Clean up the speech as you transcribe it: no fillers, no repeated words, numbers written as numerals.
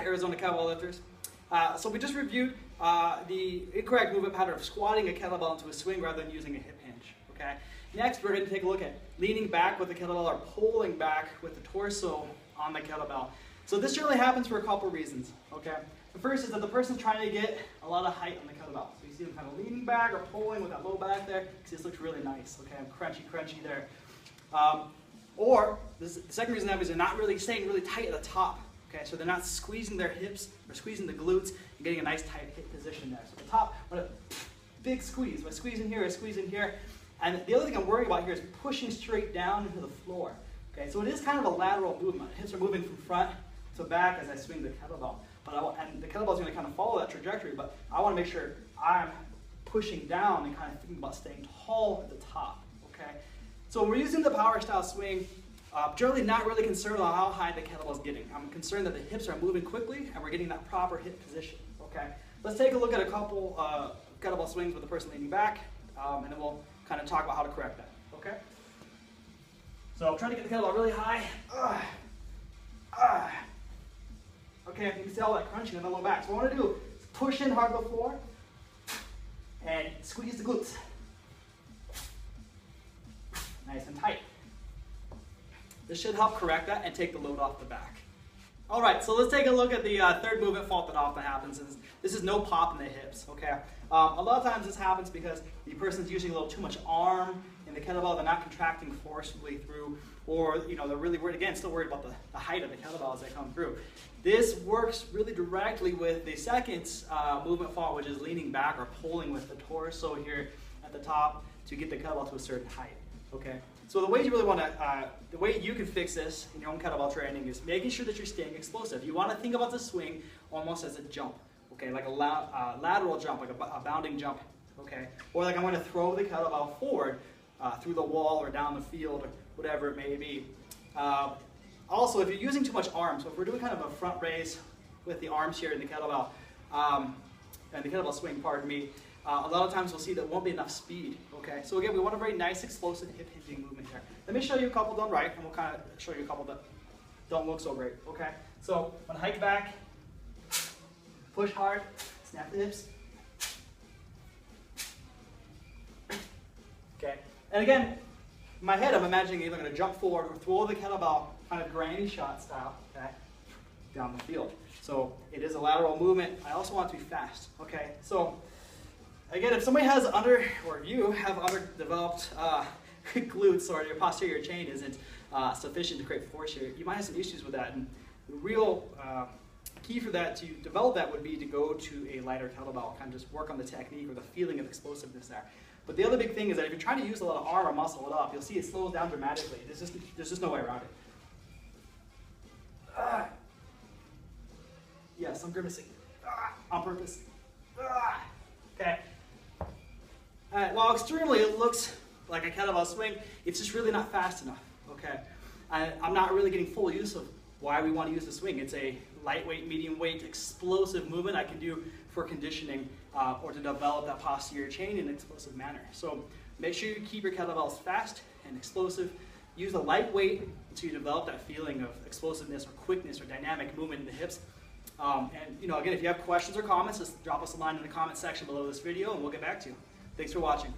Arizona kettlebell lifters. So we just reviewed the incorrect movement pattern of squatting a kettlebell into a swing rather than using a hip hinge. Okay. Next, we're going to take a look at leaning back with the kettlebell or pulling back with the torso on the kettlebell. So this generally happens for a couple reasons. Okay. The first is that the person's trying to get a lot of height on the kettlebell. So you see them kind of leaning back or pulling with that low back there. See, this looks really nice. Okay, I'm crunchy there. Or the second reason that is they're not really staying really tight at the top. Okay, so they're not squeezing their hips or squeezing the glutes and getting a nice tight hip position there. So at the top, what a big squeeze. I squeeze in here, I squeeze in here. And the other thing I'm worried about here is pushing straight down into the floor. Okay, so it is kind of a lateral movement. Hips are moving from front to back as I swing the kettlebell. And the kettlebell is going to kind of follow that trajectory, but I want to make sure I'm pushing down and kind of thinking about staying tall at the top. Okay, so when we're using the power style swing, generally not really concerned about how high the kettlebell is getting. I'm concerned that the hips are moving quickly and we're getting that proper hip position. Okay, let's take a look at a couple kettlebell swings with the person leaning back, and then we'll kind of talk about how to correct that. Okay, so I'm trying to get the kettlebell really high. Okay, you can see all that crunching in the low back. So what I want to do is push in hard to the floor and squeeze the glutes. Nice and tight. This should help correct that and take the load off the back. All right, so let's take a look at the third movement fault that often happens. This is no pop in the hips, okay? A lot of times this happens because the person's using a little too much arm in the kettlebell. They're not contracting forcibly through, or they're really worried, again, still worried about the height of the kettlebell as they come through. This works really directly with the second movement fault, which is leaning back or pulling with the torso here at the top to get the kettlebell to a certain height, okay? So the way you really want to, the way you can fix this in your own kettlebell training is making sure that you're staying explosive. You want to think about the swing almost as a jump, okay, like a lateral jump, like a bounding jump, okay, or like I'm going to throw the kettlebell forward through the wall or down the field or whatever it may be. Also, if you're using too much arm, so if we're doing kind of a front raise with the arms here in the kettlebell, and the kettlebell swing, pardon me, a lot of times we'll see that won't be enough speed, okay? So again, we want a very nice, explosive hip hinging movement here. Let me show you a couple done right, and we'll kind of show you a couple that don't look so great, okay? So, I'm gonna hike back, push hard, snap the hips. Okay, and again, in my head, I'm imagining either gonna jump forward or throw the kettlebell kind of granny shot style, okay, down the field. So, it is a lateral movement. I also want it to be fast, okay? So, again, if somebody has or you have underdeveloped glutes, or your posterior chain isn't sufficient to create force here, you might have some issues with that. And the real key for that, to develop that, would be to go to a lighter kettlebell, kind of just work on the technique or the feeling of explosiveness there. But the other big thing is that if you're trying to use a lot of arm or muscle it up, you'll see it slows down dramatically. There's just no way around it. Yes, I'm grimacing on purpose. Okay. While externally it looks like a kettlebell swing, it's just really not fast enough, okay? I'm not really getting full use of why we want to use the swing. It's a lightweight, medium weight, explosive movement I can do for conditioning or to develop that posterior chain in an explosive manner. So make sure you keep your kettlebells fast and explosive. Use a lightweight to develop that feeling of explosiveness or quickness or dynamic movement in the hips. And again, if you have questions or comments, just drop us a line in the comment section below this video and we'll get back to you. Thanks for watching.